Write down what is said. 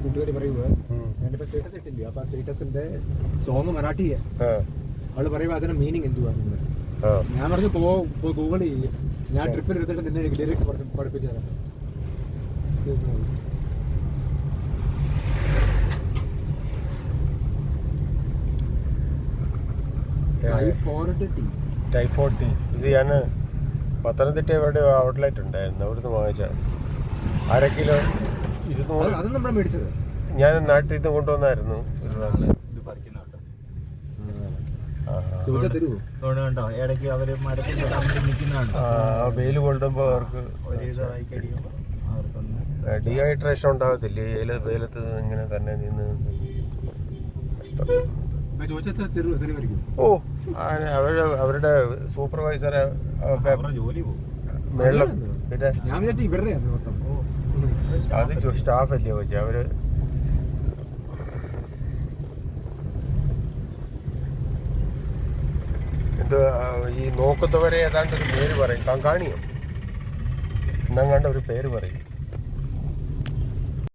കൂട്ടുകാരി പറയുക ഞാനിപ്പോ സ്റ്റേറ്റസ് ഇട്ടില്ലേ, അപ്പൊ ആ സ്റ്റേറ്റസിന്റെ സോങ് മറാഠിയെ അവള് പറയുമ്പോ അതിന്റെ മീനിങ് എന്തുവാ. ഞാൻ പറഞ്ഞു ഗൂഗിൾ ചെയ്യും, ഞാൻ ട്രിപ്പിൽ എടുത്തിട്ട് നിന്നെ ലിറിക്സ് പഠിപ്പിച്ചു തരാം. ടൈഫോയിഡ് ടീ ഇത് ഞാൻ പത്തനംതിട്ട ഇവിടെ ഔട്ട്ലെറ്റ് ഉണ്ടായിരുന്നു, അവിടുന്ന് വാങ്ങിച്ച 1/2 കിലോ 200. ഞാൻ നാട്ടിൽ നിന്ന് കൊണ്ടുവന്നായിരുന്നു ഒരു പ്രാവശ്യം. വെയിൽ കൊള്ളുമ്പോൾ അവർക്ക് ഡീഹൈഡ്രേഷൻ ഉണ്ടാകത്തില്ലേ വെയിലത്ത് ഇങ്ങനെ തന്നെ നിന്ന്. ഓ അവരുടെ സൂപ്പർവൈസറെ മേളം പിന്നെ അത് സ്റ്റാഫ് അല്ലേ വെച്ചാൽ അവര് എന്ത് ഈ നോക്കുന്നവരെ ഏതാണ്ട് ഒരു പേര് പറയും, കങ്കാണിയോ എന്നെങ്ങാണ്ട് ഒരു പേര് പറയും.